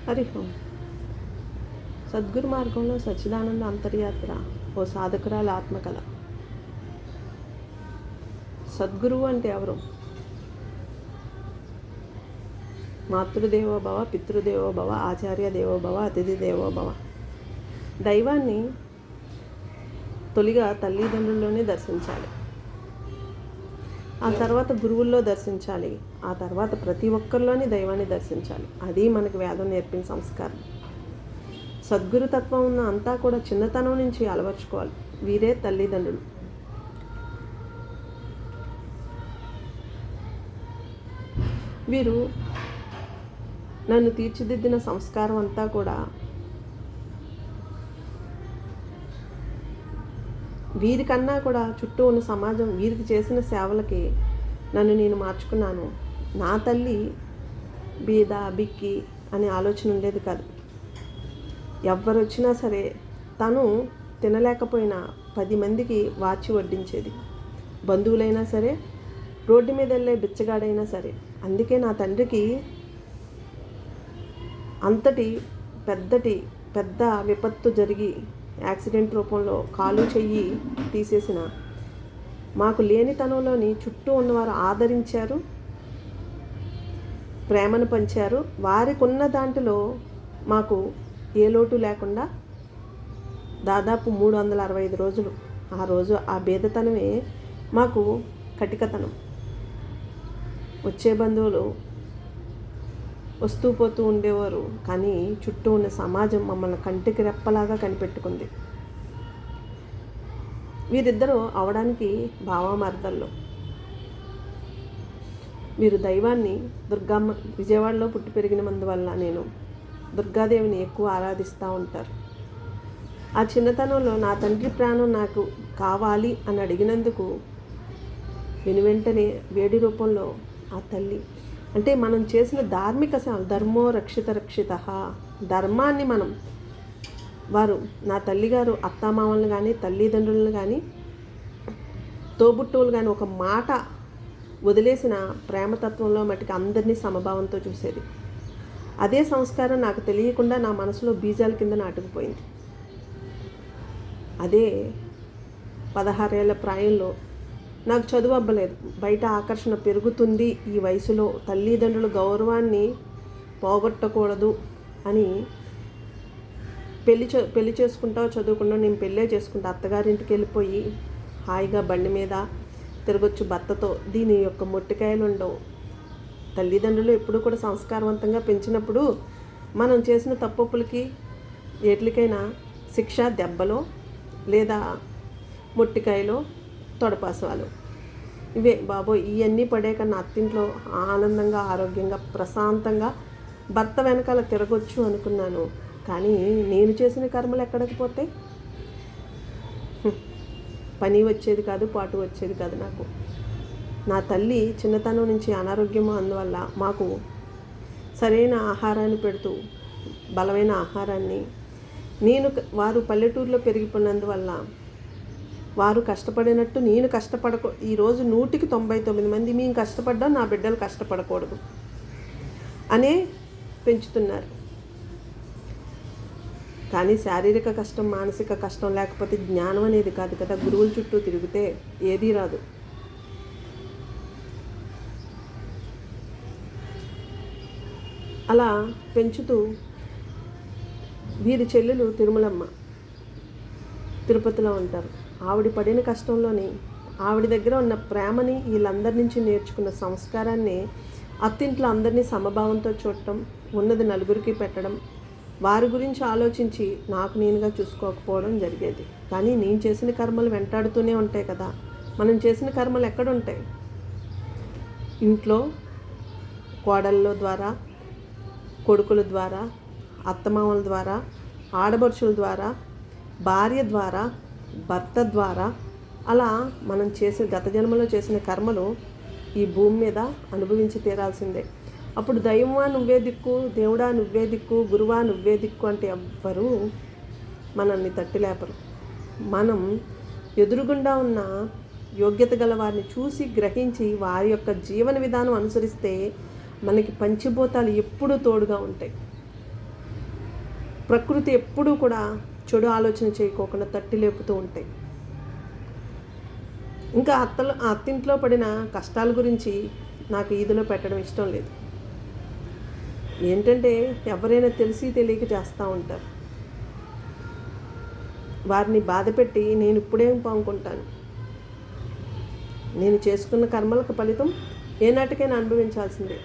హరి ఓం. సద్గురు మార్గంలో సచ్చిదానంద అంతర్యాత్ర ఓ సాధకురాల ఆత్మకథ. సద్గురువు అంటే ఎవరు? మాతృదేవోభవ, పితృదేవోభవ, ఆచార్య దేవోభవ, అతిథి దేవోభవ. దైవాన్ని తొలిగా తల్లిదండ్రుల్లోనే దర్శించాలి, ఆ తర్వాత గురువుల్లో దర్శించాలి, ఆ తర్వాత ప్రతి ఒక్కరిలోని దైవాన్ని దర్శించాలి. అది మనకు వేదం నేర్పిన సంస్కారం. సద్గురుతత్వం ఉన్న అంతా కూడా చిన్నతనం నుంచి అలవర్చుకోవాలి. వీరే తల్లిదండ్రులు. వీరు నన్ను తీర్చిదిద్దిన సంస్కారం అంతా కూడా వీరికన్నా కూడా చుట్టూ ఉన్న సమాజం వీరికి చేసిన సేవలకి నన్ను నేను మార్చుకున్నాను. నా తల్లి బీద బిక్కి అనే ఆలోచన ఉండేది కాదు. ఎవరు వచ్చినా సరే తను తినలేకపోయినా 10 మందికి వాచి వడ్డించేది. బంధువులైనా సరే, రోడ్డు మీద వెళ్ళే బిచ్చగాడైనా సరే. అందుకే నా తండ్రికి అంతటి పెద్ద విపత్తు జరిగి యాక్సిడెంట్ రూపంలో కాలు చెయ్యి తీసేసిన మాకు లేనితనంలోని చుట్టూ ఉన్నవారు ఆదరించారు, ప్రేమను పంచారు. వారికి ఉన్న దాంట్లో మాకు ఏ లోటు లేకుండా దాదాపు 365 రోజులు ఆ బేదతనమే మాకు కటికతనం. వచ్చే బంధువులు వస్తూ పోతూ ఉండేవారు, కానీ చుట్టూ ఉన్న సమాజం మమ్మల్ని కంటికి రెప్పలాగా కనిపెట్టుకుంది. వీరిద్దరూ అవడానికి భావమర్దల్లో. వీరు దైవాన్ని దుర్గమ్మ విజయవాడలో పుట్టి పెరిగినందువల్ల నేను దుర్గాదేవిని ఎక్కువ ఆరాధిస్తూ ఉంటారు. ఆ చిన్నతనంలో నా తండ్రి ప్రాణం నాకు కావాలి అని అడిగినందుకు వెనువెంటనే వేడి రూపంలో ఆ తల్లి అంటే మనం చేసిన ధార్మిక సేవ, ధర్మో రక్షిత ధర్మాన్ని వారు నా తల్లిగారు అత్తామామలను కానీ తల్లిదండ్రులను కానీ తోబుట్టువులు కానీ ఒక మాట వదిలేసిన ప్రేమతత్వంలో మటుకు అందరినీ సమభావంతో చూసేది. అదే సంస్కారం నాకు తెలియకుండా నా మనసులో బీజాల కింద నాటుకుపోయింది. అదే 16 ఏళ్ల ప్రాయంలో నాకు చదువు అవ్వలేదు. బయట ఆకర్షణ పెరుగుతుంది. ఈ వయసులో తల్లిదండ్రుల గౌరవాన్ని పోగొట్టకూడదు అని పెళ్లి చేసుకుంటావు, చదువుకుంటావు, నేను పెళ్ళే చేసుకుంటా, అత్తగారింటికి వెళ్ళిపోయి హాయిగా బండి మీద తిరగొచ్చు భర్తతో. దీని యొక్క మొట్టికాయలు ఉండవు. తల్లిదండ్రులు ఎప్పుడూ కూడా సంస్కారవంతంగా పెంచినప్పుడు మనం చేసిన తప్పులకి ఎట్లికైనా శిక్ష దెబ్బలో లేదా మొట్టికాయలో తొడపాసాలు. ఇవే బాబోయ్, ఇవన్నీ పడే కన్నా అత్తింట్లో ఆనందంగా ఆరోగ్యంగా ప్రశాంతంగా భర్త వెనకాల తిరగొచ్చు అనుకున్నాను. కానీ నేను చేసిన కర్మలు ఎక్కడికి పోతే పని వచ్చేది కాదు, పాటు వచ్చేది కాదు నాకు. నా తల్లి చిన్నతనం నుంచి అనారోగ్యము అందువల్ల మాకు సరైన ఆహారాన్ని పెడుతూ బలమైన ఆహారాన్ని వారు పల్లెటూరులో పెరిగిపోయినందువల్ల వారు కష్టపడినట్టు నేను ఈరోజు 199 మంది మేము కష్టపడ్డాం, నా బిడ్డలు కష్టపడకూడదు అనే పెంచుతున్నారు. కానీ శారీరక కష్టం, మానసిక కష్టం లేకపోతే జ్ఞానం అనేది కాదు కదా. గురువుల చుట్టూ తిరిగితే ఏదీ రాదు. అలా పెంచుతూ వీరి చెల్లెలు తిరుమలమ్మ తిరుపతిలో ఉంటారు. ఆవిడ పడిన కష్టంలోని ఆవిడ దగ్గర ఉన్న ప్రేమని వీళ్ళందరి నుంచి నేర్చుకున్న సంస్కారాన్ని అత్తింట్లో అందరినీ సమభావంతో చూడటం, ఉన్నది నలుగురికి పెట్టడం, వారి గురించి ఆలోచించి నాకు నేనుగా చూసుకోకపోవడం జరిగేది. కానీ నేను చేసిన కర్మలు వెంటాడుతూనే ఉంటాయి కదా. మనం చేసిన కర్మలు ఎక్కడుంటాయి? ఇంట్లో కోడళ్ళ ద్వారా, కొడుకుల ద్వారా, అత్తమామల ద్వారా, ఆడబడుచుల ద్వారా, భార్య ద్వారా, భర్త ద్వారా, అలా మనం గత జన్మలో చేసిన కర్మలు ఈ భూమి మీద అనుభవించి తీరాల్సిందే. అప్పుడు దైవమా నువ్వే దిక్కు, దేవుడా నువ్వే దిక్కు, గురువా నువ్వే దిక్కు అంటే ఎవ్వరూ మనల్ని తట్టిలేపరు. మనం ఎదురుగుండా ఉన్న యోగ్యత గల వారిని చూసి గ్రహించి వారి యొక్క జీవన విధానం అనుసరిస్తే మనకి పంచిభూతాలు ఎప్పుడూ తోడుగా ఉంటాయి. ప్రకృతి ఎప్పుడూ కూడా చెడు ఆలోచన చేయకోకుండా తట్టి లేపుతూ ఉంటాయి. ఇంకా అత్తింట్లో పడిన కష్టాల గురించి నాకు ఈదులో పెట్టడం ఇష్టం లేదు. ఏంటంటే ఎవరైనా తెలిసి తెలియక చేస్తూ ఉంటారు. వారిని బాధపెట్టి నేను ఇప్పుడేం పాముకుంటాను, నేను చేసుకున్న కర్మలకు ఫలితం ఏనాటికైనా అనుభవించాల్సిందే,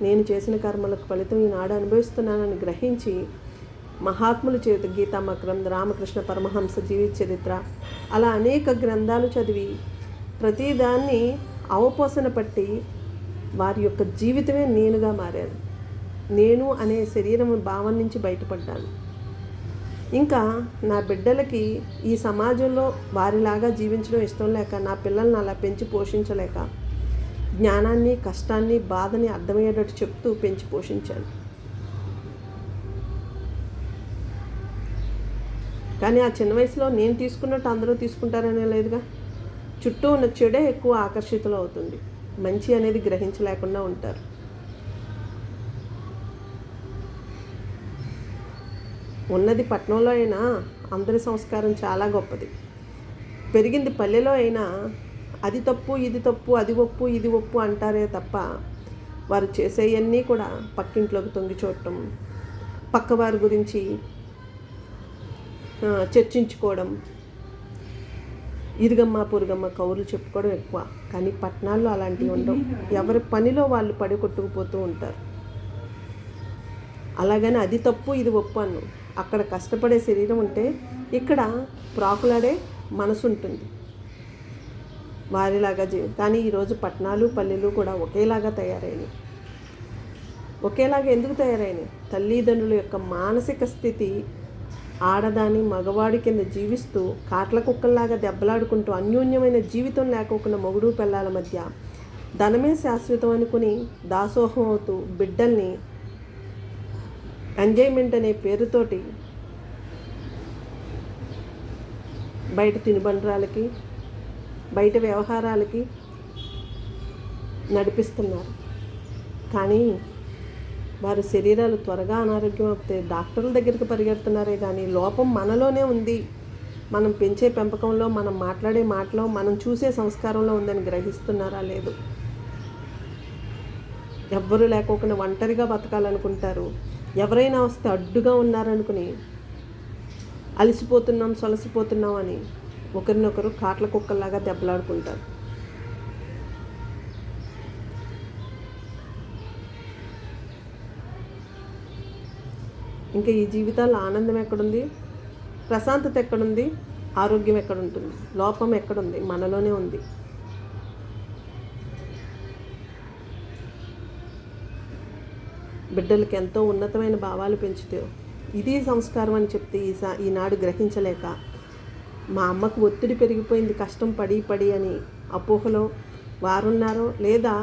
నేను చేసిన కర్మలకు ఫలితం ఈనాడు అనుభవిస్తున్నానని గ్రహించి మహాత్ముల చేత గీతా మకరం, రామకృష్ణ పరమహంస జీవిత చరిత్ర అలా అనేక గ్రంథాలు చదివి ప్రతిదాన్ని అవపోసన పట్టి వారి యొక్క జీవితమే నేనుగా మారాను. నేను అనే శరీరం భావం నుంచి బయటపడ్డాను. ఇంకా నా బిడ్డలకి ఈ సమాజంలో వారిలాగా జీవించడం ఇష్టం లేక, నా పిల్లల్ని అలా పెంచి పోషించలేక జ్ఞానాన్ని, కష్టాన్ని, బాధని అర్థమయ్యేటట్టు చెప్తూ పెంచి పోషించాను. కానీ ఆ చిన్న వయసులో నేను తీసుకున్నట్టు అందరూ తీసుకుంటారనే లేదుగా. చుట్టూ ఉన్న చెడే ఎక్కువ ఆకర్షితులు అవుతుంది, మంచి అనేది గ్రహించలేకుండా ఉంటారు. ఉన్నది పట్టణంలో అయినా అందరి సంస్కారం చాలా గొప్పది. పెరిగింది పల్లెలో అయినా అది తప్పు, ఇది తప్పు, అది ఒప్పు, ఇది ఒప్పు అంటారే తప్ప వారు చేసేవన్నీ కూడా పక్కింట్లోకి తొంగి చూడటం, పక్కవారి గురించి చర్చించుకోవడం, ఇరుగమ్మ పొరుగమ్మ కౌరులు చెప్పుకోవడం ఎక్కువ. కానీ పట్టణాల్లో అలాంటివి ఉండవు. ఎవరి పనిలో వాళ్ళు పడి కొట్టుకుపోతూ ఉంటారు. అలాగని అది తప్పు, ఇది ఒప్పు అన్ను. అక్కడ కష్టపడే శరీరం ఉంటే ఇక్కడ ప్రాకులాడే మనసు ఉంటుంది వారిలాగా కానీ ఈరోజు పట్టణాలు పల్లెలు కూడా ఒకేలాగా తయారైనవి. ఒకేలాగా ఎందుకు తయారైనవి? తల్లిదండ్రుల యొక్క మానసిక స్థితి ఆడదాని మగవాడి కింద జీవిస్తూ కాట్ల కుక్కల్లాగా దెబ్బలాడుకుంటూ అన్యోన్యమైన జీవితం లేకోకుండా మొగుడు పిల్లల మధ్య ధనమే శాశ్వతం అనుకుని దాసోహం అవుతూ బిడ్డల్ని ఎంజాయ్మెంట్ అనే పేరుతోటి బయట తినుబండరాలకి, బయట వ్యవహారాలకి నడిపిస్తున్నారు. కానీ వారి శరీరాలు త్వరగా అనారోగ్యం అవుతే డాక్టర్ల దగ్గరికి పరిగెడుతున్నారే కానీ లోపం మనలోనే ఉంది. మనం పెంచే పెంపకంలో, మనం మాట్లాడే మాటలో, మనం చూసే సంస్కారంలో ఉందని గ్రహిస్తున్నారా? లేదు. ఎవ్వరూ లేకోకుండా ఒంటరిగా బతకాలనుకుంటారు. ఎవరైనా వస్తే అడ్డుగా ఉన్నారనుకుని అలసిపోతున్నాం, సొలసిపోతున్నాం అని ఒకరినొకరు కాట్ల కుక్కల్లాగా దెబ్బలాడుకుంటారు. ఇంకా ఈ జీవితాల్లో ఆనందం ఎక్కడుంది? ప్రశాంతత ఎక్కడుంది? ఆరోగ్యం ఎక్కడుంటుంది? లోపం ఎక్కడుంది? మనలోనే ఉంది. బిడ్డలకి ఎంతో ఉన్నతమైన భావాలు పెంచుతూ ఇది సంస్కారం అని చెప్తే ఈనాడు గ్రహించలేక మా అమ్మకు ఒత్తిడి పెరిగిపోయింది కష్టం పడి పడి అని అపోహలో వారున్నారో, లేదా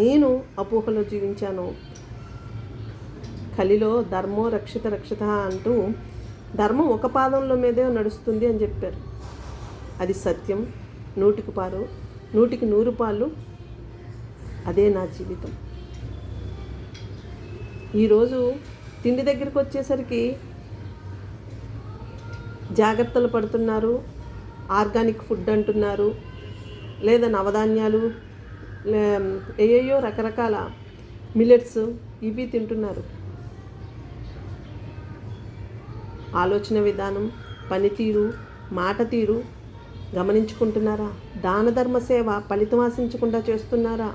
నేను అపోహలో జీవించాను. కలిలో ధర్మో రక్షిత రక్షిత అంటూ ధర్మం ఒక పాదంలో మీదే నడుస్తుంది అని చెప్పారు. అది సత్యం. 100కి 100 పాళ్ళు అదే నా జీవితం. ఈరోజు తిండి దగ్గరికి వచ్చేసరికి జాగ్రత్తలు పడుతున్నారు, ఆర్గానిక్ ఫుడ్ అంటున్నారు, లేదా నవధాన్యాలు, ఏయో రకరకాల మిల్లెట్స్ ఇవి తింటున్నారు. ఆలోచన విధానం, పనితీరు, మాట తీరు గమనించుకుంటున్నారా? దాన ధర్మ సేవ ఫలితం ఆశించకుండా చేస్తున్నారా?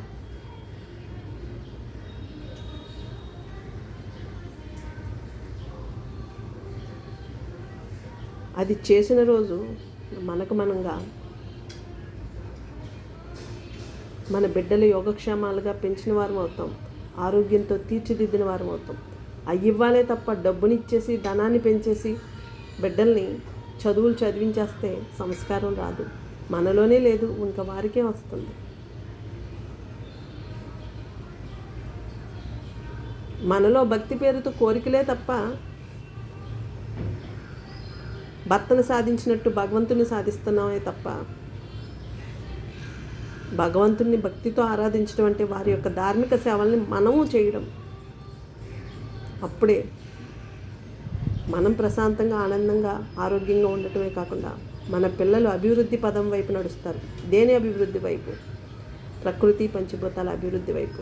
అది చేసిన రోజు మనంగా మన బిడ్డల యోగక్షేమాలుగా పెంచిన వారం అవుతాం, ఆరోగ్యంతో తీర్చిదిద్దిన వారం అవుతాం. అవి ఇవ్వాలే తప్ప డబ్బునిచ్చేసి ధనాన్ని పెంచేసి బిడ్డల్ని చదువులు చదివించేస్తే సంస్కారం రాదు. మనలోనే లేదు, ఇంకా వారికే వస్తుంది. మనలో భక్తి పేరుతో కోరికలే తప్ప భర్తను సాధించినట్టు భగవంతుని సాధిస్తున్నామే తప్ప భగవంతుని భక్తితో ఆరాధించడం అంటే వారి యొక్క ధార్మిక సేవల్ని మనము చేయడం. అప్పుడే మనం ప్రశాంతంగా ఆనందంగా ఆరోగ్యంగా ఉండటమే కాకుండా మన పిల్లలు అభివృద్ధి పదం వైపు నడుస్తారు. దేని అభివృద్ధి వైపు? ప్రకృతి పంచభూతాల అభివృద్ధి వైపు.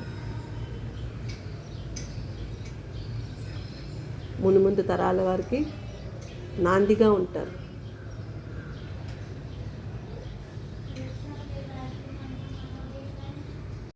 మునుముందు తరాల వారికి నాందిగా ఉంటారు.